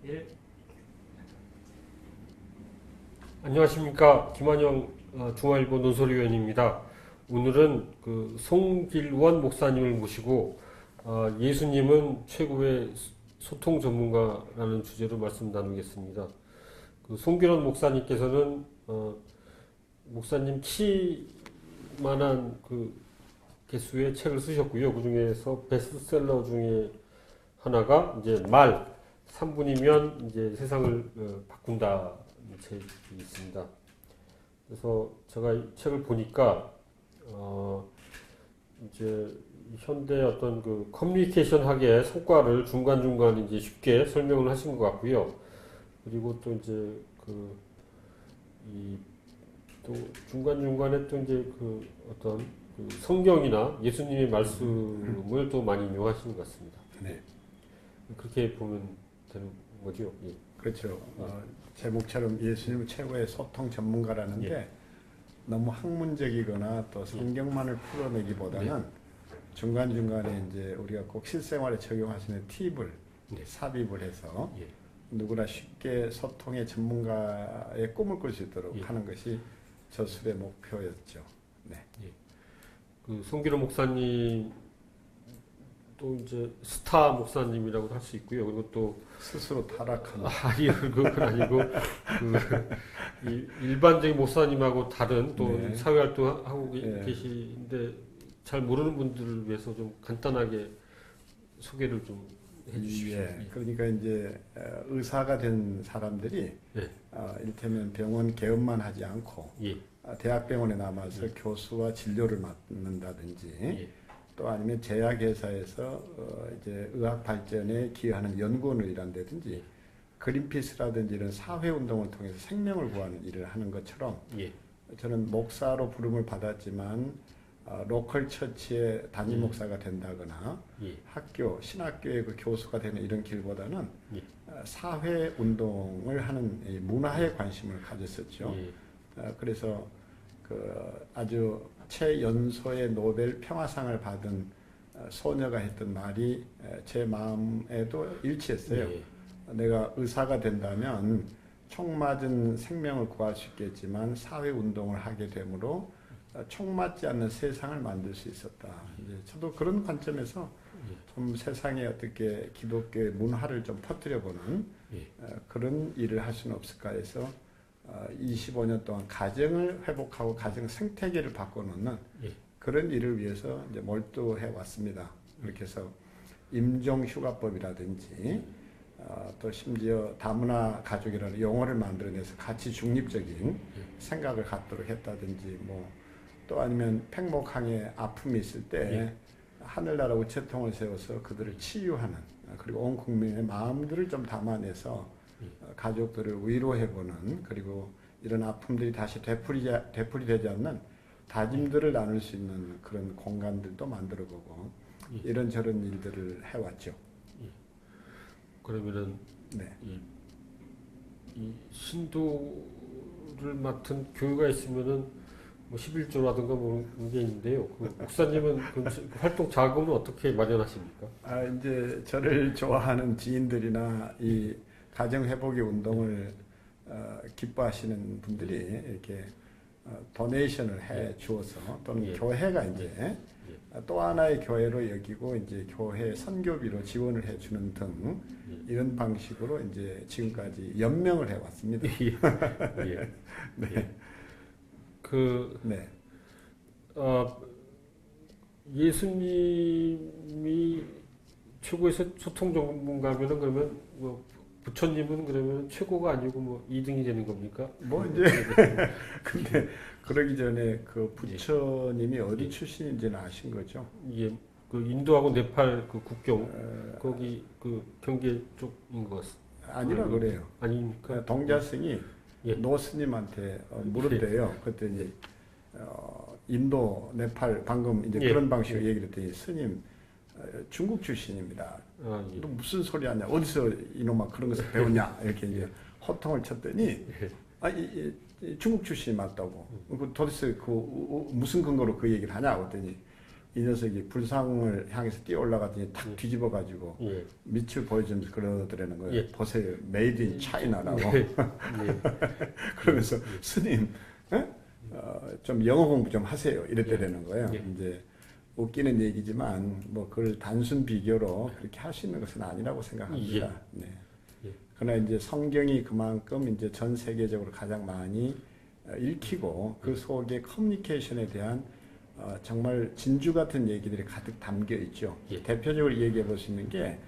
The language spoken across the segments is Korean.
1. 안녕하십니까. 김한영 중앙일보 논설위원입니다. 오늘은 송길원 목사님을 모시고 예수님은 최고의 소통 전문가라는 주제로 말씀 나누겠습니다. 송길원 목사님께서는 목사님 키만한 개수의 책을 쓰셨고요. 그 중에서 베스트셀러 중에 하나가 이제 말 3분이면 이제 세상을 바꾼다 책이 있습니다. 그래서 제가 이 책을 보니까 이제 현대 어떤 커뮤니케이션 학의 성과를 중간중간 이제 쉽게 설명을 하신 것 같고요. 그리고 또 이제 또 중간중간에 또 이제 어떤 성경이나 예수님의 말씀을 또 많이 인용하시는 것 같습니다. 네, 그렇게 보면 되는 거죠. 예. 그렇죠. 제목처럼 예수님은 최고의 소통 전문가라는데 예. 너무 학문적이거나 또 성경만을 풀어내기보다는 중간중간에 이제 우리가 꼭 실생활에 적용할 수 있는 팁을 삽입을 해서 예. 누구나 쉽게 소통의 전문가의 꿈을 꿀 수 있도록 예. 하는 것이 저술의 목표였죠. 네. 송길원 목사님 또 이제 스타 목사님이라고 할 수 있고요. 그리고 또 스스로 타락한 아니 그건 아니고 일반적인 목사님하고 다른 또 네. 사회 활동하고 네. 계시는데 잘 모르는 분들을 위해서 좀 간단하게 소개를 좀 해주십시오. 예, 그러니까 이제 의사가 된 사람들이 네. 이를테면 병원 개업만 하지 않고 예. 대학병원에 남아서 교수와 진료를 맡는다든지 예. 또 아니면 제약회사에서 이제 의학 발전에 기여하는 연구원을 일한다든지 그린피스라든지 이런 사회운동을 통해서 생명을 구하는 일을 하는 것처럼 예. 저는 목사로 부름을 받았지만 로컬 처치의 담임 목사가 된다거나 예. 학교, 신학교의 교수가 되는 이런 길보다는 예. 사회운동을 하는 이 문화에 관심을 가졌었죠. 예. 그래서 아주 최연소의 노벨 평화상을 받은 소녀가 했던 말이 제 마음에도 일치했어요. 예. 내가 의사가 된다면 총 맞은 생명을 구할 수 있겠지만 사회운동을 하게 되므로 총 맞지 않는 세상을 만들 수 있었다. 이제 저도 그런 관점에서 좀 세상에 어떻게 기독교의 문화를 좀 퍼뜨려보는 그런 일을 할 수는 없을까 해서 25년 동안 가정을 회복하고 가정 생태계를 바꿔놓는 그런 일을 위해서 이제 몰두해 왔습니다. 그렇게 해서 임종휴가법이라든지 또 심지어 다문화 가족이라는 용어를 만들어내서 같이 중립적인 생각을 갖도록 했다든지 또 아니면 팽목항에 아픔이 있을 때 하늘나라 우체통을 세워서 그들을 치유하는 그리고 온 국민의 마음들을 좀 담아내서 가족들을 위로해보는 그리고 이런 아픔들이 다시 되풀이되지 않는 다짐들을 나눌 수 있는 그런 공간들도 만들어보고 이런저런 일들을 해왔죠. 그러면은 네. 이 신도를 맡은 교회가 있으면은 11조라든가 그런 게 있는데요. 목사님은 활동 자금은 어떻게 마련하십니까? 이제 저를 좋아하는 지인들이나 이 가정 회복의 운동을 기뻐하시는 분들이 이렇게 도네이션을 해 주어서 또는 교회가 이제 또 하나의 교회로 여기고 이제 교회 선교비로 지원을 해 주는 등 이런 방식으로 이제 지금까지 연명을 해 왔습니다. 예. 네. 네. 예수님이 최고의 소통 전문가면은 그러면 부처님은 그러면 최고가 아니고 2등이 되는 겁니까? 이제 근데 그러기 전에 부처님이 어디 출신인지는 아신 거죠? 예. 인도하고 네팔 국경 거기 경계 쪽인 것 같습니다. 아니라 그래요. 아닙니까? 동자승이 노스님한테 물었대요. 그랬더니 인도, 네팔 방금 이제 그런 방식으로 얘기를 했더니 스님 중국 출신입니다. 너 무슨 소리 하냐? 어디서 이놈아 그런 것을 배웠냐? 이렇게 이제 호통을 쳤더니 중국 출신이 맞다고. 도대체 무슨 근거로 그 얘기를 하냐? 그랬더니 이 녀석이 불상을 향해서 뛰어 올라가더니 탁 뒤집어 가지고 예. 밑을 보여주면서 그러더라는 거예요. 예. 보세요, 메이드 인 차이나라고. 예. 그러면서 스님, 에? 좀 영어 공부 좀 하세요. 이랬더라는 거예요. 예. 이제 웃기는 얘기지만 뭐 그걸 단순 비교로 그렇게 할 수 있는 것은 아니라고 생각합니다. 네. 예. 그러나 이제 성경이 그만큼 이제 전 세계적으로 가장 많이 읽히고 그 속에 커뮤니케이션에 대한 정말 진주 같은 얘기들이 가득 담겨 있죠. 예. 대표적으로 얘기해 볼 수 있는 게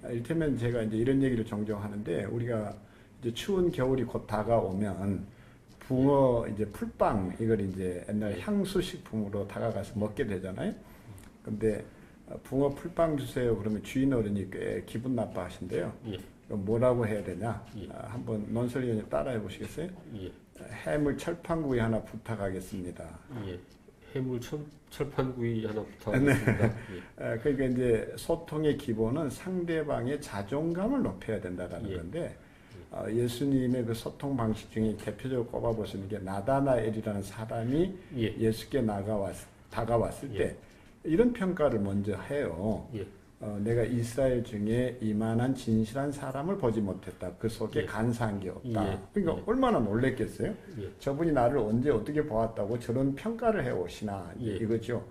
이를테면 제가 이제 이런 얘기를 종종 하는데 우리가 이제 추운 겨울이 곧 다가오면 붕어 이제 풀빵 이걸 이제 옛날 향수 식품으로 다가가서 먹게 되잖아요. 근데 붕어 풀빵 주세요 그러면 주인 어른이 꽤 기분 나빠하신대요. 예. 그럼 뭐라고 해야 되냐? 예. 한번 논설위원님 따라해 보시겠어요? 예. 해물 철판구이 하나 부탁하겠습니다. 예. 해물 철판구이 하나 부탁드립니다. 네. 그러니까 이제 소통의 기본은 상대방의 자존감을 높여야 된다라는 예. 건데 예수님의 그 소통 방식 중에 대표적으로 꼽아보시는 게 나다나엘이라는 사람이 예. 예수께 다가왔을 예. 때 이런 평가를 먼저 해요. 예. 내가 이스라엘 중에 이만한 진실한 사람을 보지 못했다. 그 속에 예. 간사한 게 없다. 예. 그러니까 예. 얼마나 놀랬겠어요? 예. 저분이 나를 언제 어떻게 보았다고 저런 평가를 해오시나 예. 이거죠.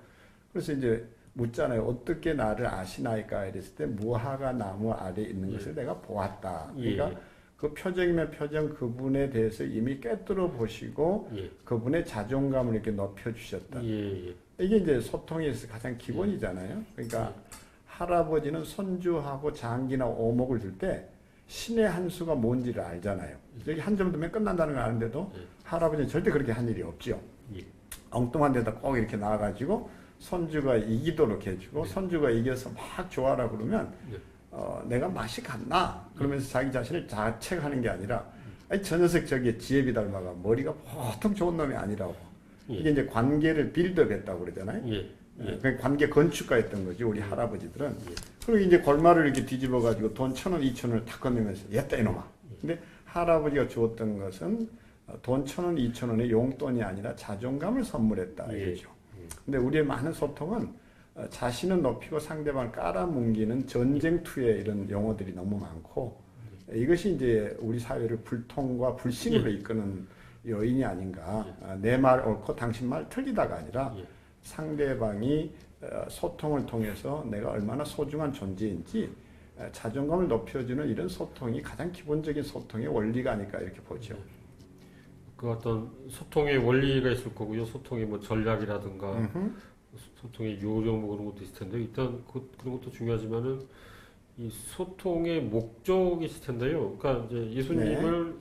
그래서 이제 묻잖아요. 어떻게 나를 아시나이까 이랬을 때 무화과 나무 아래 있는 것을 내가 보았다. 그러니까 그 표정이면 표정 그분에 대해서 이미 꿰뚫어 보시고 예. 그분의 자존감을 이렇게 높여주셨다. 예. 이게 이제 소통에 있어서 가장 기본이잖아요. 그러니까 할아버지는 손주하고 장기나 오목을 줄 때 신의 한 수가 뭔지를 알잖아요. 여기 한 점 두면 끝난다는 걸 아는데도 할아버지는 절대 그렇게 한 일이 없죠. 예. 엉뚱한 데다 꼭 이렇게 나와가지고 손주가 이기도록 해주고 손주가 이겨서 막 좋아라 그러면 내가 맛이 갔나? 그러면서 자기 자신을 자책하는 게 아니라 아니, 저 녀석 저기 지혜비 닮아가 머리가 보통 좋은 놈이 아니라고. 이게 이제 관계를 빌드업했다고 그러잖아요. 그 관계 건축가였던 거지 우리 할아버지들은. 그리고 이제 골마를 이렇게 뒤집어 가지고 돈 1,000원, 2,000원을 탁 건네면서 얘다 이놈아. 근데 할아버지가 주었던 것은 돈 1,000원, 2,000원의 용돈이 아니라 자존감을 선물했다 이거죠. 근데 우리의 많은 소통은 자신을 높이고 상대방을 깔아뭉기는 전쟁투의 이런 용어들이 너무 많고 이것이 이제 우리 사회를 불통과 불신으로 이끄는 요인이 아닌가. 내 말 옳고 당신 말 틀리다가 아니라 상대방이 소통을 통해서 내가 얼마나 소중한 존재인지 자존감을 높여주는 이런 소통이 가장 기본적인 소통의 원리가 아닐까 이렇게 보죠. 그 어떤 소통의 원리가 있을 거고요. 소통의 뭐 전략이라든가 소통의 요령 뭐 그런 것도 있을 텐데 일단 그런 것도 중요하지만은 이 소통의 목적이 있을 텐데요. 그러니까 이제 예수님을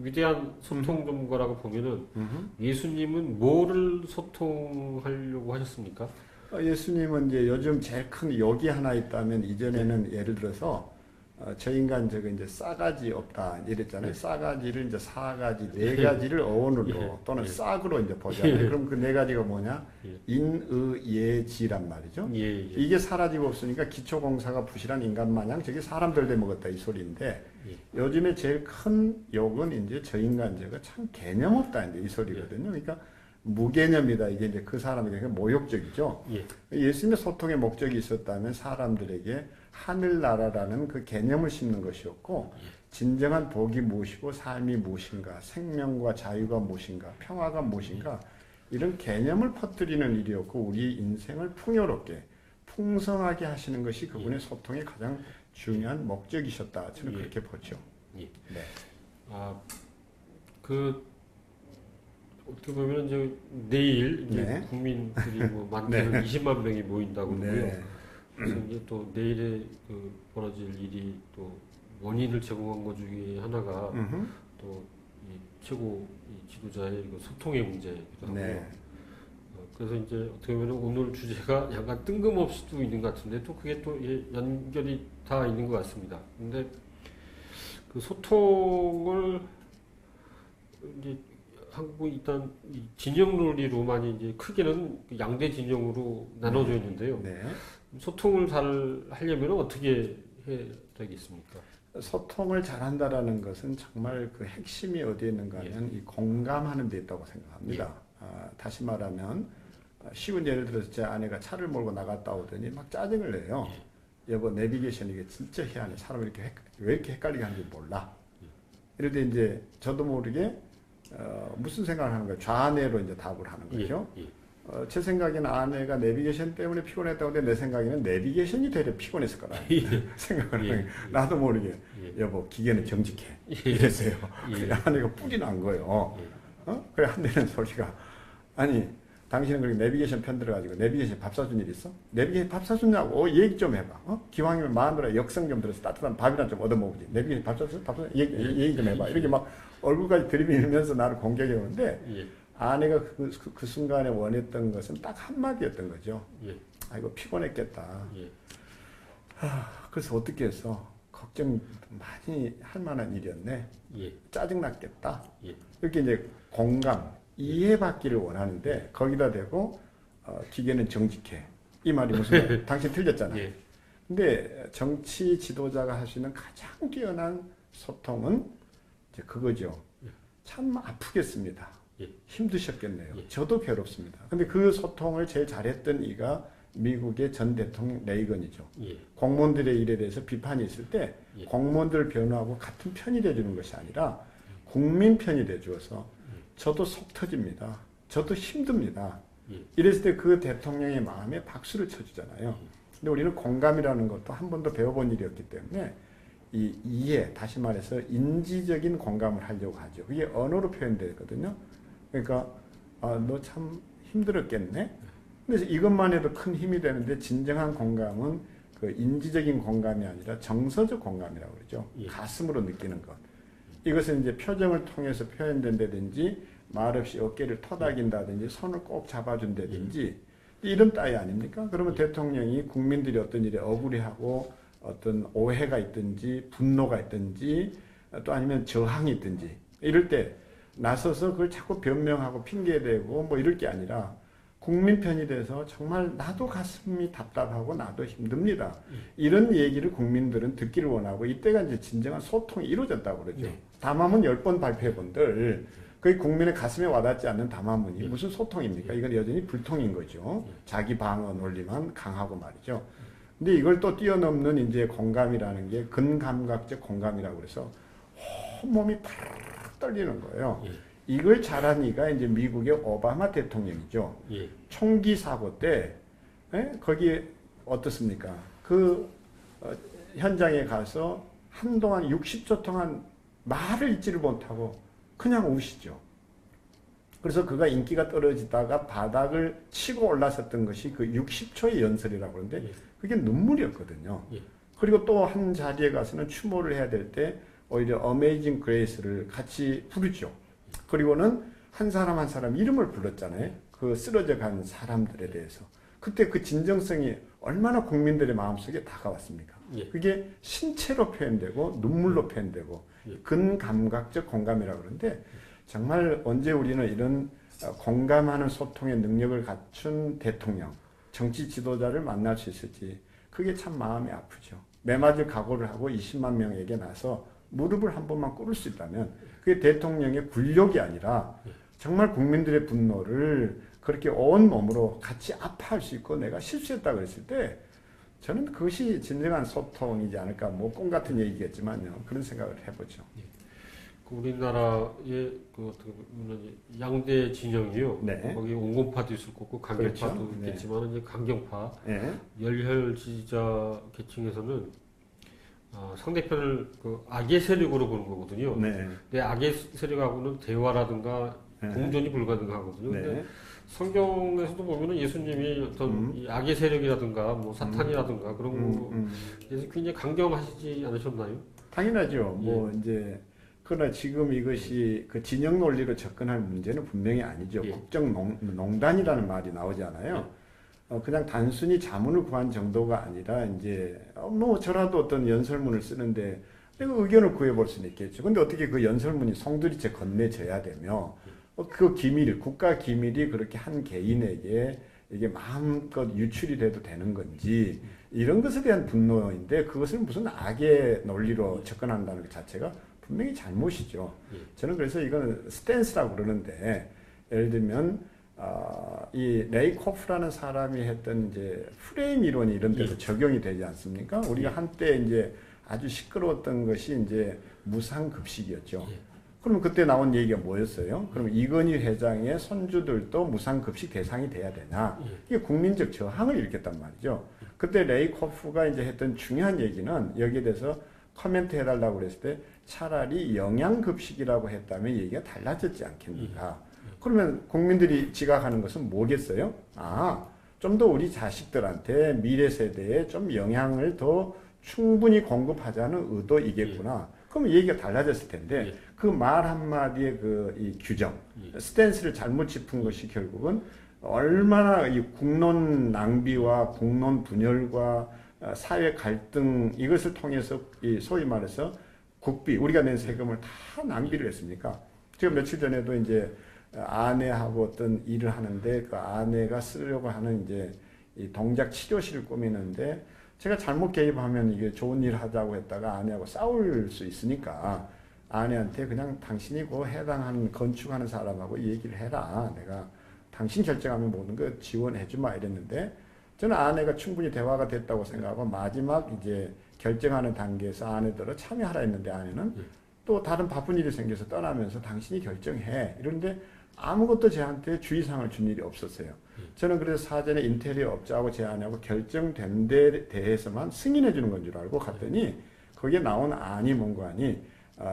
위대한 소통 전문가라고 보면은 예수님은 뭐를 소통하려고 하셨습니까? 예수님은 이제 요즘 제일 큰 욕이 하나 있다면 이전에는 예를 들어서 저 인간 저거 이제 싸가지 없다 이랬잖아요. 싸가지를 이제 사가지 네 가지를 어원으로 또는 싹으로 이제 보잖아요. 그럼 그 네 가지가 뭐냐? 인의예지란 말이죠. 이게 사라지고 없으니까 기초공사가 부실한 인간 마냥 저게 사람들 돼 먹었다 이 소리인데 요즘에 제일 큰 욕은 이제 저 인간 저거 참 개념 없다 이제 이 소리거든요. 그러니까 무개념이다 이게 이제 그 사람에게 모욕적이죠. 예수님의 소통의 목적이 있었다면 사람들에게 하늘나라라는 그 개념을 심는 것이었고 진정한 복이 무엇이고 삶이 무엇인가 생명과 자유가 무엇인가 평화가 무엇인가 이런 개념을 퍼뜨리는 일이었고 우리 인생을 풍요롭게 풍성하게 하시는 것이 그분의 소통의 가장 중요한 목적이셨다 저는 그렇게 보죠. 네. 어떻게 보면 이제 내일 이제 국민들이 뭐 많게는 20만 명이 모인다고 그러고요. 그래서 이제 또 내일에 그 벌어질 일이 또 원인을 제공한 것 중에 하나가 또 이 최고 이 지도자의 그 소통의 문제이기도 하고요. 그래서 이제 어떻게 보면 오늘 주제가 약간 뜬금없을 수도 있는 것 같은데 또 그게 또 연결이 다 있는 것 같습니다. 근데 그 소통을 이제 한국은 일단 진영 논리로 많이 이제 크게는 양대 진영으로 나눠져 있는데요. 소통을 잘 하려면 어떻게 해야 되겠습니까? 소통을 잘한다라는 것은 정말 그 핵심이 어디에 있는가 하면 이 공감하는 데 있다고 생각합니다. 다시 말하면 쉬운 예를 들어서 제 아내가 차를 몰고 나갔다 오더니 막 짜증을 내요. 여보 내비게이션 이게 진짜 희한해. 사람 이렇게 왜 이렇게 헷갈리게 하는지 몰라. 이럴 때 이제 저도 모르게 무슨 생각을 하는 거예요. 좌뇌로 이제 답을 하는 거죠. 제 생각에는 아내가 내비게이션 때문에 피곤했다고 하는데 내 생각에는 내비게이션이 되려 피곤했을 거라 생각을 하는 거예요. 나도 모르게 여보 기계는 정직해 이랬어요. 그래 아내가 뿔이 난 거예요. 그래 한대는 소리가 아니 당신은 그렇게 내비게이션 편 들어가지고 내비게이션 밥 사준 일 있어? 내비게이션 밥 사줬냐고 얘기 좀 해봐. 기왕이면 마누라 역성 좀 들어서 따뜻한 밥이나 좀 얻어먹지. 내비게이션 밥 사줬어? 밥 사줬어? 얘기 좀 해봐. 이렇게 막 얼굴까지 들이밀면서 나를 공격해 오는데 아내가 그 순간에 원했던 것은 딱 한마디였던 거죠. 아이고 피곤했겠다. 그래서 어떻게 해서 걱정 많이 할 만한 일이었네. 짜증났겠다. 이렇게 이제 공감, 이해받기를 원하는데 거기다 대고 기계는 정직해. 이 말이 무슨 말? 당신 틀렸잖아요. 근데 정치 지도자가 할 수 있는 가장 뛰어난 소통은 이제 그거죠. 참 아프겠습니다. 힘드셨겠네요. 저도 괴롭습니다. 근데 그 소통을 제일 잘했던 이가 미국의 전 대통령 레이건이죠. 공무원들의 일에 대해서 비판이 있을 때 공무원들을 변호하고 같은 편이 돼주는 것이 아니라 국민 편이 돼주어서 저도 속 터집니다. 저도 힘듭니다. 이랬을 때 그 대통령의 마음에 박수를 쳐주잖아요. 근데 우리는 공감이라는 것도 한 번도 배워본 일이었기 때문에 이 이해, 다시 말해서 인지적인 공감을 하려고 하죠. 그게 언어로 표현되거든요. 그러니까 너 참 힘들었겠네. 그래서 이것만 해도 큰 힘이 되는데 진정한 공감은 그 인지적인 공감이 아니라 정서적 공감이라고 그러죠. 가슴으로 느끼는 것. 이것은 이제 표정을 통해서 표현된다든지 말없이 어깨를 토닥인다든지 손을 꼭 잡아준다든지 이런 따위 아닙니까? 그러면 대통령이 국민들이 어떤 일에 억울해하고 어떤 오해가 있든지 분노가 있든지 또 아니면 저항이 있든지 이럴 때 나서서 그걸 자꾸 변명하고 핑계대고 뭐 이럴 게 아니라 국민 편이 돼서 정말 나도 가슴이 답답하고 나도 힘듭니다. 이런 얘기를 국민들은 듣기를 원하고 이때가 이제 진정한 소통이 이루어졌다고 그러죠. 담화문 10번 발표해본들 거의 국민의 가슴에 와닿지 않는 담화문이 무슨 소통입니까? 이건 여전히 불통인 거죠. 자기 방어 논리만 강하고 말이죠. 근데 이걸 또 뛰어넘는 이제 공감이라는 게 근감각적 공감이라고 그래서 온몸이 팍 떨리는 거예요. 이걸 잘한 이가 이제 미국의 오바마 대통령이죠. 총기 사고 때 거기 어떻습니까? 그 현장에 가서 한동안 60초 동안 말을 잊지를 못하고 그냥 우시죠. 그래서 그가 인기가 떨어지다가 바닥을 치고 올라섰던 것이 그 60초의 연설이라고 그러는데 그게 눈물이었거든요. 그리고 또 한 자리에 가서는 추모를 해야 될 때 오히려 어메이징 그레이스를 같이 부르죠. 그리고는 한 사람 한 사람 이름을 불렀잖아요. 그 쓰러져 간 사람들에 대해서. 그때 그 진정성이 얼마나 국민들의 마음속에 다가왔습니까? 그게 신체로 표현되고 눈물로 표현되고 근감각적 공감이라고 그러는데 정말 언제 우리는 이런 공감하는 소통의 능력을 갖춘 대통령, 정치 지도자를 만날 수 있을지 그게 참 마음이 아프죠. 매맞을 각오를 하고 20만 명에게 나서 무릎을 한 번만 꿇을 수 있다면 그게 대통령의 굴욕이 아니라 정말 국민들의 분노를 그렇게 온 몸으로 같이 아파할 수 있고 내가 실수했다 그랬을 때 저는 그것이 진정한 소통이지 않을까. 뭐 꿈 같은 얘기겠지만요. 그런 생각을 해보죠. 우리나라의 그 어떻게 보면 양대 진영이요. 거기 온건파도 있을 거고 강경파도 그렇죠. 있겠지만 이제 강경파 열혈 지지자 계층에서는 상대편을 그 악의 세력으로 보는 거거든요. 근데 악의 세력하고는 대화라든가 공존이 불가능하거든요. 근데 성경에서도 보면은 예수님이 어떤 이 악의 세력이라든가 뭐 사탄이라든가 그런 거에서 굉장히 강경하시지 않으셨나요? 당연하죠. 뭐 이제 그러나 지금 이것이 그 진영 논리로 접근할 문제는 분명히 아니죠. 국정농단이라는 말이 나오잖아요. 그냥 단순히 자문을 구한 정도가 아니라 이제 뭐 저라도 어떤 연설문을 쓰는데 내가 의견을 구해볼 수는 있겠죠. 근데 어떻게 그 연설문이 송두리째 건네져야 되며 그 기밀, 국가 기밀이 그렇게 한 개인에게 이게 마음껏 유출이 돼도 되는 건지 이런 것에 대한 분노인데 그것을 무슨 악의 논리로 접근한다는 것 자체가 분명히 잘못이죠. 저는 그래서 이건 스탠스라고 그러는데 예를 들면 이 레이코프라는 사람이 했던 이제 프레임 이론이 이런 데서 적용이 되지 않습니까? 우리가 한때 이제 아주 시끄러웠던 것이 이제 무상급식이었죠. 그러면 그때 나온 얘기가 뭐였어요? 그러면 이건희 회장의 손주들도 무상급식 대상이 돼야 되냐? 이게 국민적 저항을 일으켰단 말이죠. 그때 레이코프가 이제 했던 중요한 얘기는 여기에 대해서 코멘트 해달라고 그랬을 때 차라리 영양급식이라고 했다면 얘기가 달라졌지 않겠는가? 그러면 국민들이 지각하는 것은 뭐겠어요? 좀 더 우리 자식들한테 미래 세대에 좀 영양을 더 충분히 공급하자는 의도이겠구나. 그러면 얘기가 달라졌을 텐데 그 말 한마디의 이 규정, 스탠스를 잘못 짚은 것이 결국은 얼마나 이 국론 낭비와 국론 분열과 사회 갈등 이것을 통해서 이 소위 말해서 국비 우리가 낸 세금을 다 낭비를 했습니까? 제가 며칠 전에도 이제 아내하고 어떤 일을 하는데 그 아내가 쓰려고 하는 이제 이 동작 치료실을 꾸미는데 제가 잘못 개입하면 이게 좋은 일 하자고 했다가 아내하고 싸울 수 있으니까 아내한테 그냥 당신이 그 해당하는 건축하는 사람하고 얘기를 해라. 내가 당신 결정하면 모든 거 지원해주마 이랬는데 저는 아내가 충분히 대화가 됐다고 생각하고 마지막 이제 결정하는 단계에서 아내들을 참여하라 했는데 아내는 또 다른 바쁜 일이 생겨서 떠나면서 당신이 결정해 이런데 아무것도 저한테 주의사항을 준 일이 없었어요. 저는 그래서 사전에 인테리어 업자하고 제 아내하고 결정된 데 대해서만 승인해 주는 건 줄 알고 갔더니 거기에 나온 안이 뭔가 하니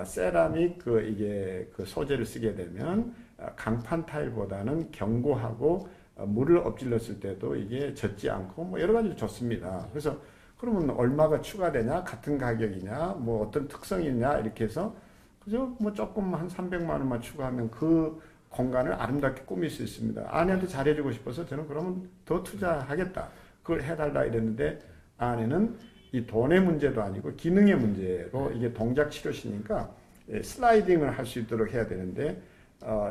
세라믹 이게 그 소재를 쓰게 되면 강판 타일보다는 견고하고 물을 엎질렀을 때도 이게 젖지 않고 뭐 여러 가지로 좋습니다. 그래서 그러면 얼마가 추가되냐, 같은 가격이냐, 뭐 어떤 특성이냐 이렇게 해서 그죠? 뭐 조금 한 300만 원만 추가하면 그 공간을 아름답게 꾸밀 수 있습니다. 아내한테 잘해주고 싶어서 저는 그러면 더 투자하겠다. 그걸 해달라 이랬는데 아내는 이 돈의 문제도 아니고 기능의 문제로 이게 동작 치료시니까 슬라이딩을 할 수 있도록 해야 되는데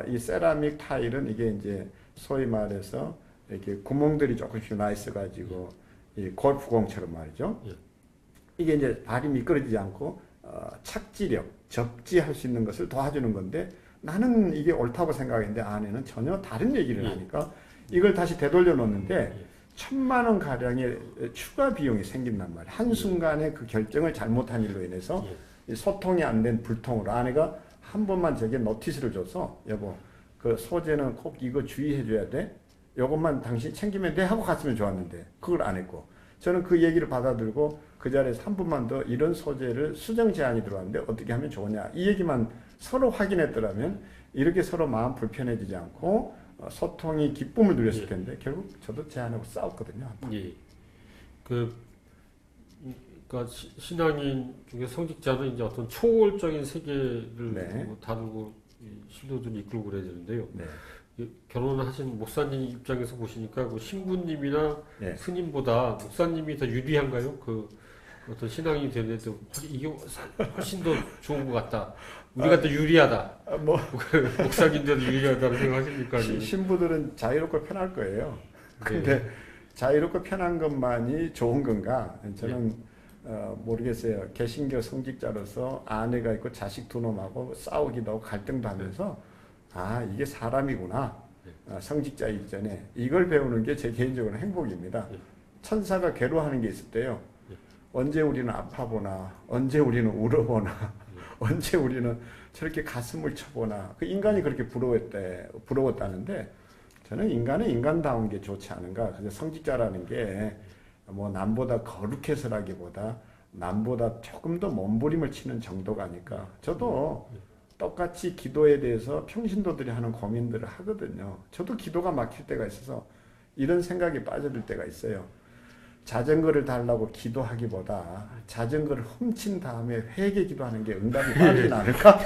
이 세라믹 타일은 이게 이제 소위 말해서 이렇게 구멍들이 조금씩 나 있어가지고 이 골프공처럼 말이죠. 이게 이제 발이 미끄러지지 않고 착지력, 접지할 수 있는 것을 도와주는 건데 나는 이게 옳다고 생각했는데 아내는 전혀 다른 얘기를 하니까 이걸 다시 되돌려 놓는데 1,000만 원 가량의 추가 비용이 생긴단 말이에요. 한순간에 그 결정을 잘못한 일로 인해서 소통이 안 된 불통으로 아내가 한 번만 저게 노티스를 줘서 여보 그 소재는 꼭 이거 주의해 줘야 돼. 요것만 당신 챙기면 돼 하고 갔으면 좋았는데 그걸 안 했고 저는 그 얘기를 받아들고 그 자리에서 한 번만 더 이런 소재를 수정 제안이 들어왔는데 어떻게 하면 좋으냐 이 얘기만 서로 확인했더라면 이렇게 서로 마음 불편해지지 않고 소통이 기쁨을 누렸을 텐데 결국 저도 제안하고 싸웠거든요. 예. 그러니까 신앙인 중에 성직자는 이제 어떤 초월적인 세계를 다루고 신도들이 이끌고 그래야 되는데요. 결혼하신 목사님 입장에서 보시니까 그 신부님이나 스님보다 목사님이 더 유리한가요? 그 어떤 신앙이 되는데도 이게 훨씬 더 좋은 것 같다. 우리가 더 유리하다. 목사님들도 유리하다고 생각하십니까? 신부들은 자유롭고 편할 거예요. 근데 자유롭고 편한 것만이 좋은 건가? 저는 모르겠어요. 개신교 성직자로서 아내가 있고 자식 두 놈하고 싸우기도 하고 갈등도 하면서 이게 사람이구나. 성직자이기 전에 이걸 배우는 게 제 개인적으로 행복입니다. 천사가 괴로워하는 게 있을 때요. 언제 우리는 아파보나, 언제 우리는 울어보나, 언제 우리는 저렇게 가슴을 쳐보나. 그 인간이 그렇게 부러웠다는데 저는 인간은 인간다운 게 좋지 않은가. 그래서 성직자라는 게 뭐 남보다 거룩해서라기보다 남보다 조금 더 몸부림을 치는 정도가 아닐까. 저도 똑같이 기도에 대해서 평신도들이 하는 고민들을 하거든요. 저도 기도가 막힐 때가 있어서 이런 생각이 빠져들 때가 있어요. 자전거를 달라고 기도하기보다 자전거를 훔친 다음에 회개 기도하는 게 응답이 빠르진 않을까?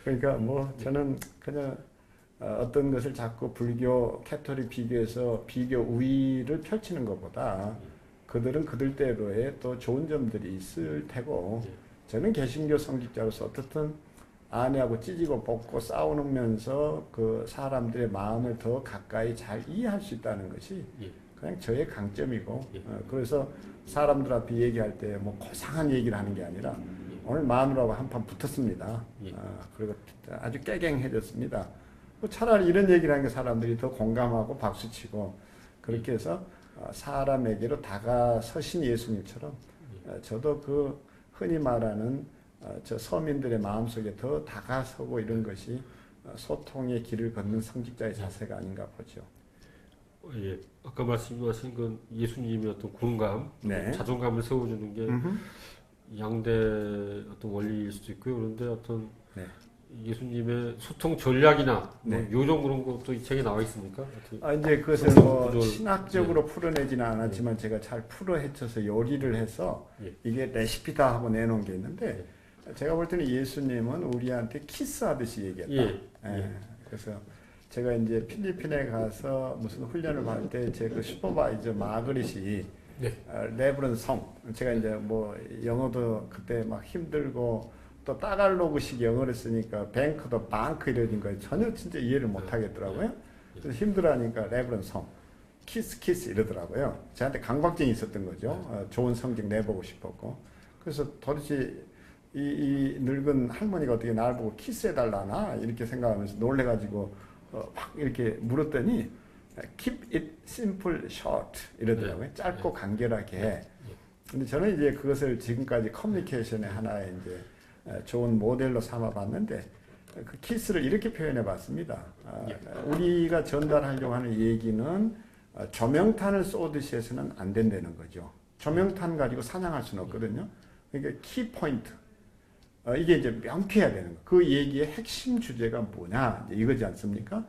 그러니까 뭐 저는 그냥 어떤 것을 자꾸 불교, 캐토릭 비교해서 비교 우위를 펼치는 것보다 그들은 그들대로의 또 좋은 점들이 있을 테고 저는 개신교 성직자로서 어떻든 아내하고 찢고 볶고 싸우면서 그 사람들의 마음을 더 가까이 잘 이해할 수 있다는 것이 그냥 저의 강점이고 그래서 사람들 앞에 얘기할 때 뭐 고상한 얘기를 하는 게 아니라 오늘 마누라하고 한판 붙었습니다. 그리고 아주 깨갱해졌습니다. 뭐 차라리 이런 얘기를 하는 게 사람들이 더 공감하고 박수치고 그렇게 해서 사람에게로 다가서신 예수님처럼 저도 그 흔히 말하는 저 서민들의 마음속에 더 다가서고 이런 것이 소통의 길을 걷는 성직자의 자세가 아닌가 보죠. 예, 아까 말씀하신 건 예수님의 어떤 공감, 네. 자존감을 세워주는 게 양대 어떤 원리일 수도 있고요. 그런데 어떤 네. 예수님의 소통 전략이나 네. 뭐 요령 그런 것도 이 책에 나와 있습니까? 이제 그것을 소통 뭐 구조를- 신학적으로 풀어내지는 않았지만 제가 잘 풀어 헤쳐서 요리를 해서 예. 이게 레시피다 하고 내놓은 게 있는데 제가 볼 때는 예수님은 우리한테 키스하듯이 얘기했다. 예. 예. 그래서 제가 이제 필리핀에 가서 무슨 훈련을 받을 때 제 그 슈퍼바이저 마그릿이 네. 레브론 성 제가 이제 뭐 영어도 그때 막 힘들고 또 따갈로그식 영어를 쓰니까 뱅크도 방크 이러는 거 전혀 진짜 이해를 못 하겠더라고요. 그래서 힘들어하니까 레브론 성 키스 이러더라고요. 저한테 강박증이 있었던 거죠. 좋은 성적 내보고 싶었고 그래서 도대체 이 늙은 할머니가 어떻게 나를 보고 키스해달라나 이렇게 생각하면서 놀래가지고 막 이렇게 물었더니 keep it simple short 이러더라고요. 짧고 간결하게 해. 근데 저는 이제 그것을 지금까지 커뮤니케이션의 하나의 이제 좋은 모델로 삼아봤는데 그 키스를 이렇게 표현해 봤습니다. 우리가 전달하려고 하는 얘기는 조명탄을 쏘듯이 해서는 안 된다는 거죠. 조명탄 가지고 사냥할 수는 없거든요. 그러니까 키포인트. 이게 이제 명쾌해야 되는 거. 그 얘기의 핵심 주제가 뭐냐 이거지 않습니까?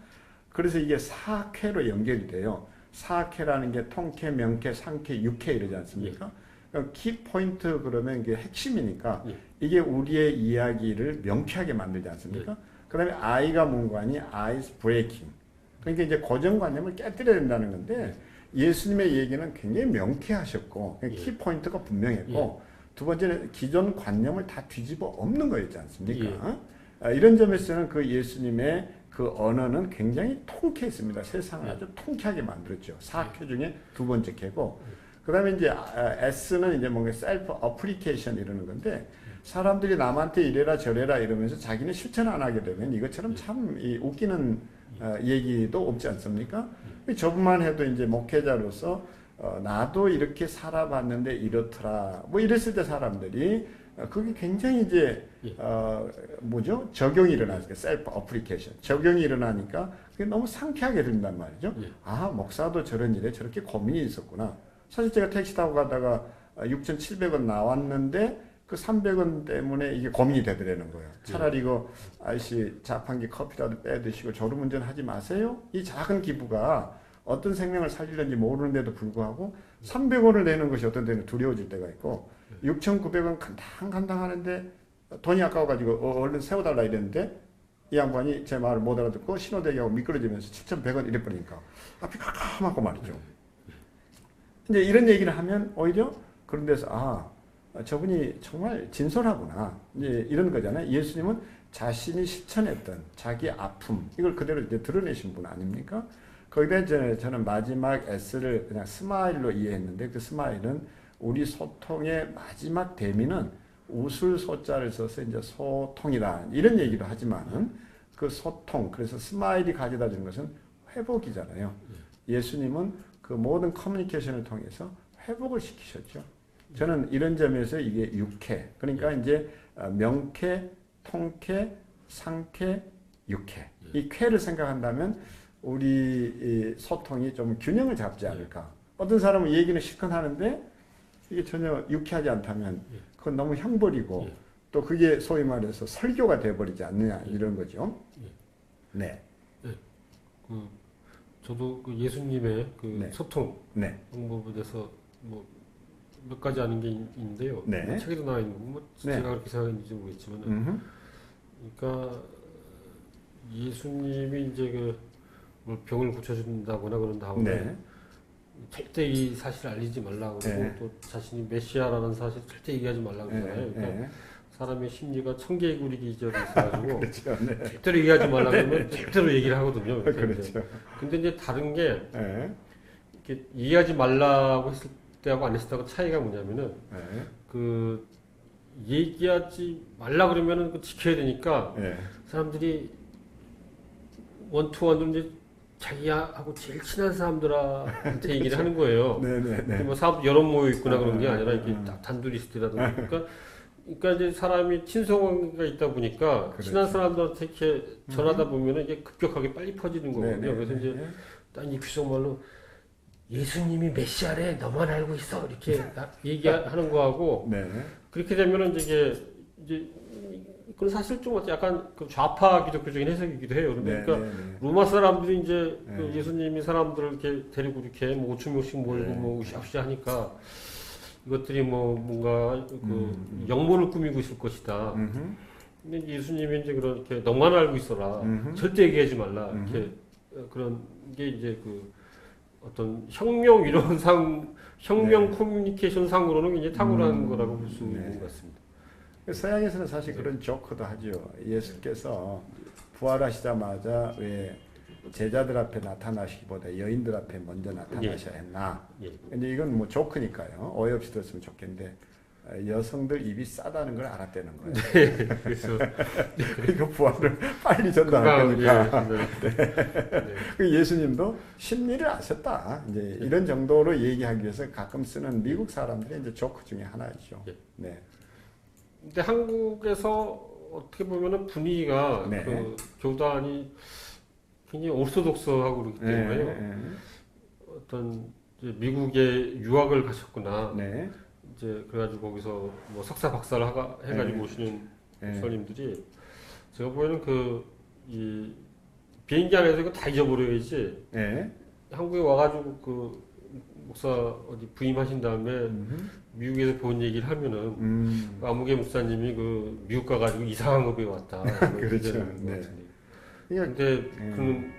그래서 이게 사쾌로 연결이 돼요. 사쾌라는 게 통쾌, 명쾌, 상쾌, 유쾌 이러지 않습니까? 그러니까 키포인트 그러면 이게 핵심이니까 이게 우리의 이야기를 명쾌하게 만들지 않습니까? 그다음에 I가 문관이 아이스 브레이킹. 그러니까 이제 고정관념을 깨뜨려야 된다는 건데 예수님의 얘기는 굉장히 명쾌하셨고 키포인트가 분명했고 두 번째는 기존 관념을 다 뒤집어 엎는 거였지 않습니까? 이런 점에서는 그 예수님의 그 언어는 굉장히 통쾌했습니다. 세상을 아주 통쾌하게 만들었죠. 사쾌 중에 두 번째 쾌고. 그 다음에 이제 S는 이제 뭔가 셀프 어플리케이션 이러는 건데 사람들이 남한테 이래라 저래라 이러면서 자기는 실천 안 하게 되면 이것처럼 참 웃기는 얘기도 없지 않습니까? 저분만 해도 이제 목회자로서 나도 이렇게 살아봤는데 이렇더라. 뭐 이랬을 때 사람들이 그게 굉장히 이제 뭐죠? 적용이 일어나니까 셀프 어플리케이션 적용이 일어나니까 그게 너무 상쾌하게 들린단 말이죠. 아 목사도 저런 일에 저렇게 고민이 있었구나. 사실 제가 택시 타고 가다가 6,700원 나왔는데 그 300원 때문에 이게 고민이 되더라는 거예요. 차라리 이거 아저씨 자판기 커피라도 빼 드시고 졸음운전 하지 마세요. 이 작은 기부가 어떤 생명을 살리는지 모르는데도 불구하고 300원을 내는 것이 어떤 때는 두려워질 때가 있고 6,900원 간당간당 하는데 돈이 아까워가지고 얼른 세워달라 이랬는데 이 양반이 제 말을 못 알아듣고 신호대기하고 미끄러지면서 7,100원 이래버리니까 앞이 깜깜하고 말이죠. 이제 이런 얘기를 하면 오히려 그런 데서 저분이 정말 진솔하구나 이제 이런 거잖아요. 예수님은 자신이 실천했던 자기 아픔 이걸 그대로 이제 드러내신 분 아닙니까? 거기다 저는 마지막 S를 그냥 스마일로 이해했는데 그 스마일은 우리 소통의 마지막 대미는 웃을 소자를 써서 이제 소통이다 이런 얘기도 하지만은 그 소통 그래서 스마일이 가져다 주는 것은 회복이잖아요. 예수님은 그 모든 커뮤니케이션을 통해서 회복을 시키셨죠. 저는 이런 점에서 이게 유쾌 그러니까 이제 명쾌, 통쾌, 상쾌, 유쾌 이 쾌를 생각한다면 우리 소통이 좀 균형을 잡지 않을까. 어떤 사람은 얘기는 실컷 하는데 이게 전혀 유쾌하지 않다면 그건 너무 형벌이고 또 그게 소위 말해서 설교가 돼버리지 않느냐 이런 거죠. 네. 저도 그 예수님의 그 소통 방법에 대해서 뭐 몇 가지 아는 게 있는데요. 뭐 책에도 나와 있는 뭐 제가 그렇게 생각했는지 모르겠지만, 그러니까 예수님이 이제 그 뭐 병을 고쳐준다거나 그런 다음에 절대 이 사실을 알리지 말라고 그러고 또 자신이 메시아라는 사실 절대 얘기하지 말라고 그러잖아요. 그러니까 사람의 심리가 청개구리 기절이 있어가지고 그렇죠. 절대로 얘기하지 말라고 그러면 절대로 얘기를 하거든요. 그렇죠. 근데 이제 다른 게 이렇게 얘기하지 말라고 했을 때하고 안 했을 때하고 차이가 뭐냐면은 그 얘기하지 말라 그러면은 그 지켜야 되니까 사람들이 원투원으로 이제 자기하고 제일 친한 사람들한테 얘기를 하는 거예요. 네네네. 뭐 사업 여러 모여 있거나 그런 게 아니라 이렇게 음. 딱 단둘이 있을 때라든가. 그러니까 이제 사람이 친소관계가 있다 보니까 그렇죠. 친한 사람들한테 이렇게 전하다 보면은 이게 급격하게 빨리 퍼지는 거거든요. 네네. 그래서 이제 딱 이 귀속말로 예수님이 메시아래 너만 알고 있어 이렇게 얘기하는 거하고 네. 그렇게 되면은 이제 그건 사실 좀 약간 그 좌파 기독교적인 해석이기도 해요. 그러니까 네. 로마 사람들이 이제 그 네. 예수님이 사람들을 이렇게 데리고 이렇게 뭐 5천 명씩 모이고 네. 뭐 으쌰으쌰 하니까 이것들이 뭐 뭔가 그 영모를 꾸미고 있을 것이다. 근데 예수님이 이제 그렇게 너만 알고 있어라. 절대 얘기하지 말라. 이렇게 그런 게 이제 그 어떤 혁명 이론상 혁명 네. 커뮤니케이션 상으로는 굉장히 탁월한 거라고 볼 수 있는 네. 것 같습니다. 서양에서는 사실 그런 조크도 하죠. 예수께서 부활하시자마자 왜 제자들 앞에 나타나시기보다 여인들 앞에 먼저 나타나셔야 했나. 예. 근데 이건 뭐 조크니까요. 오해 없이 들었으면 좋겠는데 여성들 입이 싸다는 걸 알았다는 거예요. 네, 그래서 그러니까 부활을 빨리 전달할 거니까. 네. 그 예수님도 심리를 아셨다. 이제 이런 정도로 얘기하기 위해서 가끔 쓰는 미국 사람들의 이제 조크 중에 하나죠. 예. 네. 근데 한국에서 어떻게 보면은 분위기가 네. 그 교단이 굉장히 오르토독스하고 그렇기 때문에 네. 어떤 이제 미국에 유학을 가셨거나 네. 이제 그래가지고 거기서 뭐 석사 박사를 해가지고 네. 오시는 네. 목사님들이 제가 보기에는 이 비행기 안에서 이거 다 잊어버려야지 네. 한국에 와가지고 그 목사 어디 부임하신 다음에 미국에서 본 얘기를 하면은 아무개 목사님이 그 미국 가가지고 이상한 거 배워왔다. 그렇죠. 네. 그러니까 근데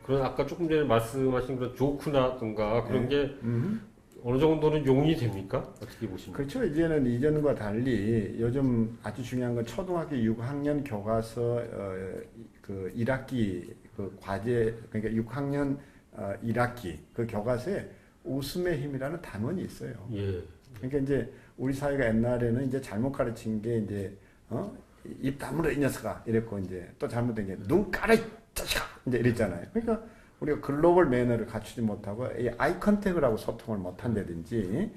그런 아까 조금 전에 말씀하신 그런 조크나든가 그런 게 어느 정도는 용인이 됩니까? 어떻게 보십니까? 그렇죠. 이제는 이전과 달리 요즘 아주 중요한 건 초등학교 6학년 교과서 그 1학기 그 과제 그러니까 6학년 1학기 그 교과서에 웃음의 힘이라는 단원이 있어요. 예. 그러니까 이제 우리 사회가 옛날에는 이제 잘못 가르친 게 이제 입 다물어 이 녀석아 이랬고 이제 또 잘못된 게 눈 깔아 이 자식아 이제 이랬잖아요. 그러니까 우리가 글로벌 매너를 갖추지 못하고 이 아이 컨택을 하고 소통을 못한다든지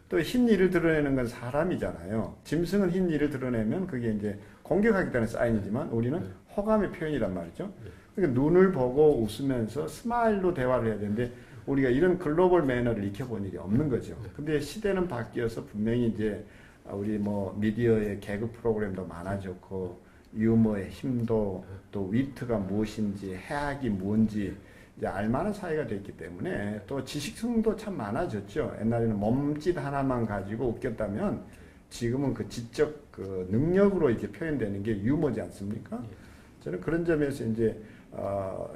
또 흰 일을 드러내는 건 사람이잖아요. 짐승은 흰 일을 드러내면 그게 이제 공격하겠다는 사인이지만 우리는 호감의 표현이란 말이죠. 그러니까 눈을 보고 웃으면서 스마일로 대화를 해야 되는데 우리가 이런 글로벌 매너를 익혀본 일이 없는 거죠. 근데 시대는 바뀌어서 분명히 이제 우리 뭐 미디어의 개그 프로그램도 많아졌고 유머의 힘도 또 위트가 무엇인지 해악이 뭔지 이제 알만한 사회가 됐기 때문에 또 지식성도 참 많아졌죠. 옛날에는 몸짓 하나만 가지고 웃겼다면 지금은 그 지적 그 능력으로 이렇게 표현되는 게 유머지 않습니까? 저는 그런 점에서 이제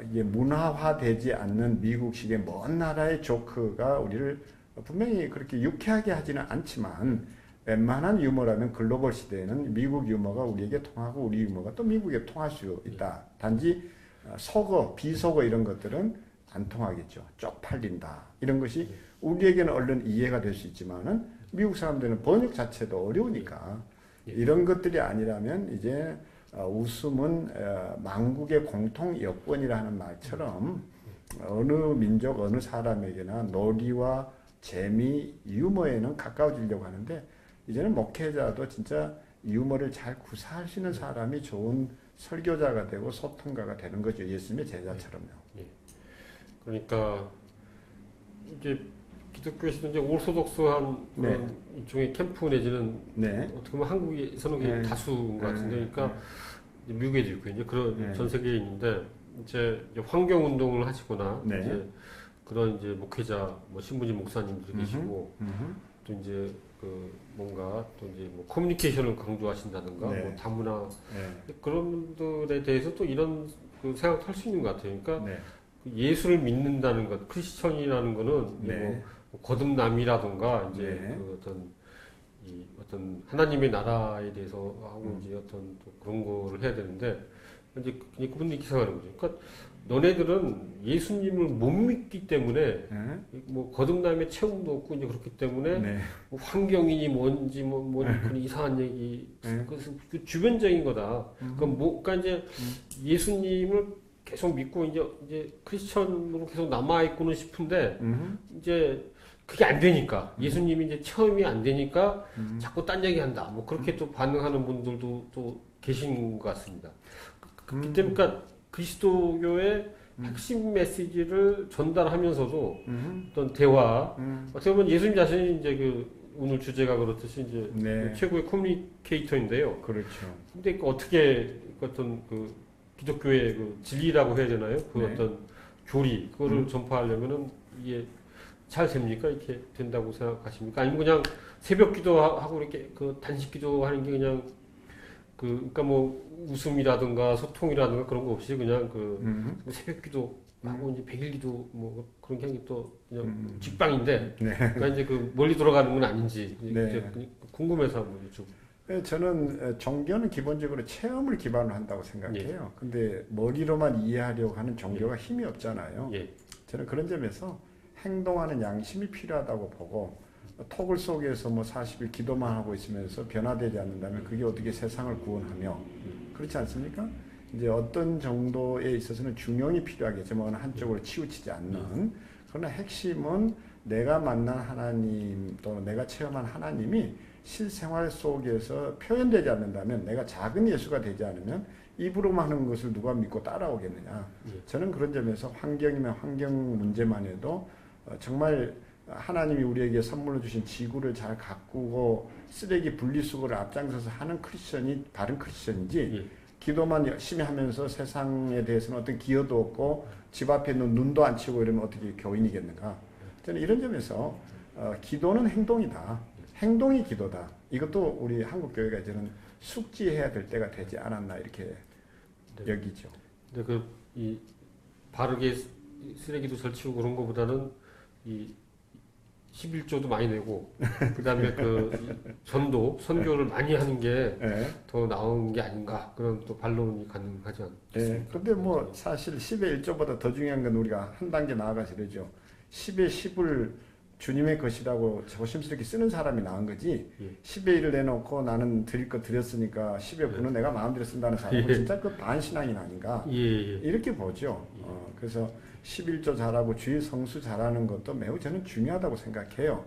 이게 문화화되지 않는 미국식의 먼 나라의 조크가 우리를 분명히 그렇게 유쾌하게 하지는 않지만 웬만한 유머라면 글로벌 시대에는 미국 유머가 우리에게 통하고 우리 유머가 또 미국에 통할 수 있다. 단지 속어, 비속어 이런 것들은 안 통하겠죠. 쪽팔린다. 이런 것이 우리에게는 얼른 이해가 될 수 있지만은 미국 사람들은 번역 자체도 어려우니까 이런 것들이 아니라면 이제 웃음은 만국의 공통 여권이라 하는 말처럼 어느 민족, 어느 사람에게나 놀이와 재미, 유머에는 가까워지려고 하는데 이제는 목회자도 진짜 유머를 잘 구사할 수 있는 사람이 좋은 설교자가 되고 소통가가 되는 거죠. 예수님의 제자처럼요. 예. 그러니까 이제 기독교에서도 이제 오르토독스한 그런 일종의 캠프 내지는 어떻게 보면 한국에서는 그게 다수인 것 같은데, 그러니까 미국에도 있고 이제 그런 전 세계에 있는데 이제 환경 운동을 하시거나 이제 그런 이제 목회자, 뭐 신부님 목사님들 계시고 또 이제 그 뭔가 또 이제 뭐 커뮤니케이션을 강조하신다든가 뭐 다문화 그런 분들에 대해서 또 이런 그 생각도 할 수 있는 것 같아요. 그러니까 그 예수를 믿는다는 것, 크리스천이라는 거는 뭐 거듭남이라든가 이제 그 어떤 하나님의 나라에 대해서 하고 이제 어떤 또 그런 거를 해야 되는데 이제 그분들이 기사하는 거죠. 그러니까 너네들은 예수님을 못 믿기 때문에 뭐 거듭남의 체험도 없고 이제 그렇기 때문에 뭐 환경이니 뭔지 뭐 그런 이상한 얘기 그래서 그 주변적인 거다. 그러니까 이제 예수님을 계속 믿고 이제 크리스천으로 계속 남아 있고는 싶은데 이제 그게 안 되니까 예수님이 이제 체험이 안 되니까 자꾸 딴 얘기한다. 뭐 그렇게 또 반응하는 분들도 또 계신 것 같습니다. 그때 그러니까 그리스도교의 핵심 메시지를 전달하면서도 어떤 대화, 어떻게 보면 예수님 자신이 이제 그 오늘 주제가 그렇듯이 이제 네. 최고의 커뮤니케이터인데요. 그렇죠. 근데 어떻게 어떤 그 기독교의 그 진리라고 해야 되나요? 그 네. 어떤 교리 그거를 전파하려면은 이게 잘 됩니까? 이렇게 된다고 생각하십니까? 아니면 그냥 새벽 기도하고 이렇게 그 단식 기도하는 게 그냥 그러니까 뭐 웃음이라든가 소통이라든가 그런 거 없이 그냥 그 새벽 기도하고 이제 백일 기도 뭐 그런 게 또 그냥 직방인데 네. 그러니까 이제 그 멀리 돌아가는 건 아닌지 네. 이제 궁금해서 한번 좀. 저는 종교는 기본적으로 체험을 기반으로 한다고 생각해요. 근데 머리로만 이해하려고 하는 종교가 힘이 없잖아요. 예. 저는 그런 점에서 행동하는 양심이 필요하다고 보고 토굴 속에서 뭐 40일 기도만 하고 있으면서 변화되지 않는다면 그게 어떻게 세상을 구원하며 그렇지 않습니까? 이제 어떤 정도에 있어서는 중용이 필요하겠지만 어느 한쪽으로 치우치지 않는 그러나 핵심은 내가 만난 하나님 또 내가 체험한 하나님이 실생활 속에서 표현되지 않는다면 내가 작은 예수가 되지 않으면 입으로만 하는 것을 누가 믿고 따라오겠느냐. 저는 그런 점에서 환경이면 환경 문제만 해도 정말 하나님이 우리에게 선물로 주신 지구를 잘 가꾸고 쓰레기 분리수거를 앞장서서 하는 크리스천이 바른 크리스천이지 기도만 열심히 하면서 세상에 대해서는 어떤 기여도 없고 집 앞에 있는 눈도 안 치고 이러면 어떻게 교인이겠는가. 저는 이런 점에서 기도는 행동이다. 행동이 기도다. 이것도 우리 한국교회가 이제는 숙지해야 될 때가 되지 않았나 이렇게 여기죠. 근데 이 바르게 쓰레기도 설치고 그런 거보다는 이 11조도 많이 내고 그다음에 그 전도 선교를 많이 하는 게 더 나은 게 아닌가 그런 또 반론이 가능하지 않습니까? 네. 근데 뭐 사실 10의 1조보다 더 중요한 건 우리가 한 단계 나아가서 그러죠. 10의 10을 주님의 것이라고 조심스럽게 쓰는 사람이 나은 거지. 10의 1을 내놓고 나는 드릴 거 드렸으니까 10의 9는 내가 마음대로 쓴다는 사람은 진짜 그 반신앙인 아닌가. 이렇게 보죠. 그래서 11조 잘하고 주일 성수 잘하는 것도 매우 저는 중요하다고 생각해요.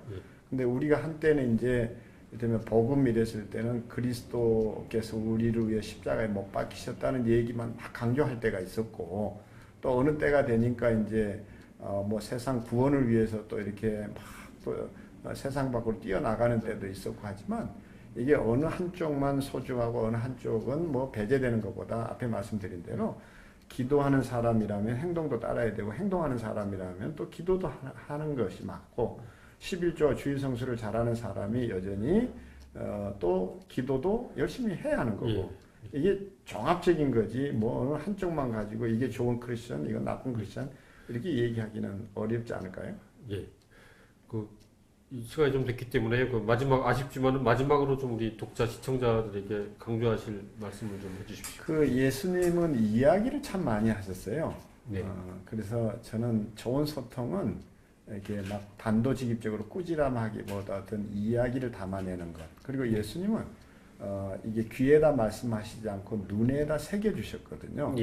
근데 우리가 한때는 이제 이를테면 복음 이랬을 때는 그리스도께서 우리를 위해 십자가에 못 박히셨다는 얘기만 막 강조할 때가 있었고 또 어느 때가 되니까 이제 뭐 세상 구원을 위해서 또 이렇게 막 또 세상 밖으로 뛰어나가는 때도 있었고 하지만 이게 어느 한쪽만 소중하고 어느 한쪽은 뭐 배제되는 것보다 앞에 말씀드린 대로 기도하는 사람이라면 행동도 따라야 되고 행동하는 사람이라면 또 기도도 하는 것이 맞고 11조와 주일 성수를 잘하는 사람이 여전히 또 기도도 열심히 해야 하는 거고 이게 종합적인 거지 뭐 어느 한쪽만 가지고 이게 좋은 크리스천 이건 나쁜 크리스천 이렇게 얘기하기는 어렵지 않을까요? 예. 이 시간이 좀 됐기 때문에 마지막 아쉽지만은 마지막으로 좀 우리 독자 시청자들에게 강조하실 말씀을 좀 해주십시오. 그 예수님은 이야기를 참 많이 하셨어요. 네. 그래서 저는 좋은 소통은 이렇게 막 단도직입적으로 꾸지람하기보다 어떤 이야기를 담아내는 것. 그리고 예수님은 이게 귀에다 말씀하시지 않고 눈에다 새겨 주셨거든요.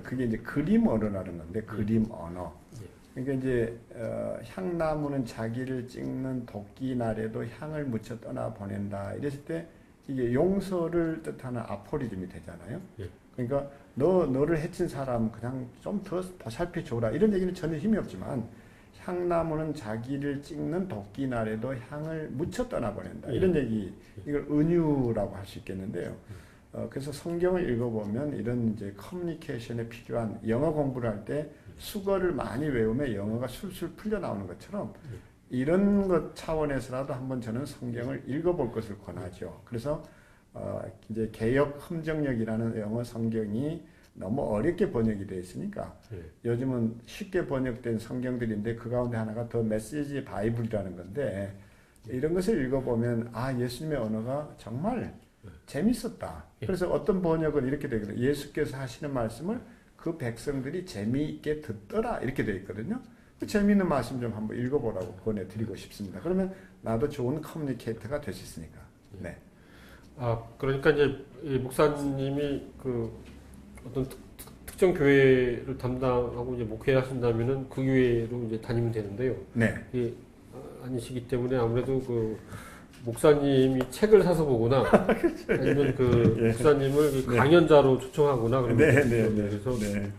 그게 이제 그림 언어라는 건데 그림 언어. 그러니까 이제 향나무는 자기를 찍는 도끼 날에도 향을 묻혀 떠나 보낸다. 이랬을 때 이게 용서를 뜻하는 아포리즘이 되잖아요. 그러니까 너를 해친 사람 그냥 좀 더 보살펴 줘라. 이런 얘기는 전혀 힘이 없지만 향나무는 자기를 찍는 도끼 날에도 향을 묻혀 떠나 보낸다. 이런 얘기 이걸 은유라고 할 수 있겠는데요. 그래서 성경을 읽어보면 이런 이제 커뮤니케이션에 필요한 영어 공부를 할 때 수거를 많이 외우면 영어가 술술 풀려 나오는 것처럼 이런 것 차원에서라도 한번 저는 성경을 읽어볼 것을 권하죠. 그래서 이제 개역 흠정역이라는 영어 성경이 너무 어렵게 번역이 되어 있으니까 요즘은 쉽게 번역된 성경들인데 그 가운데 하나가 더 메시지 바이블이라는 건데 이런 것을 읽어보면 아 예수님의 언어가 정말 재밌었다. 그래서 어떤 번역은 이렇게 되거든요. 예수께서 하시는 말씀을 그 백성들이 재미있게 듣더라 이렇게 되어 있거든요. 그 재미있는 말씀 좀 한번 읽어보라고 권해드리고 싶습니다. 그러면 나도 좋은 커뮤니케이터가 될 수 있으니까. 네. 그러니까 이제 목사님이 그 어떤 특정 교회를 담당하고 이제 목회를 하신다면은 그 교회로 이제 다니면 되는데요. 네. 이게 아니시기 때문에 아무래도 그 목사님이 책을 사서 보거나 아니면 그 예. 목사님을 네. 강연자로 초청하거나 그러면 네, 되거든요. 네, 네. 그래서 네.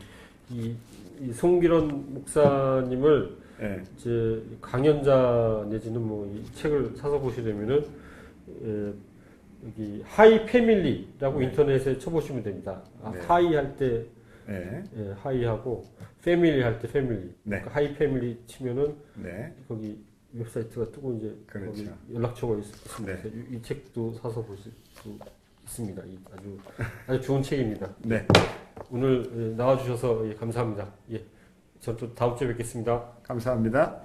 이 송기론 목사님을 네. 이제 강연자 내지는 뭐 이 책을 사서 보시려면은 여기 하이 패밀리라고 네. 인터넷에 쳐보시면 됩니다. 네. 하이 할 때 네. 하이하고 패밀리 할 때 패밀리. 네. 그러니까 하이 패밀리 치면은 네. 거기 웹사이트가 뜨고 이제 그렇죠. 거기 연락처가 있습니다. 네. 이 책도 사서 보실 수 있습니다. 아주 좋은 책입니다. 네. 오늘 나와주셔서 감사합니다. 예, 전 또 다음 주에 뵙겠습니다. 감사합니다.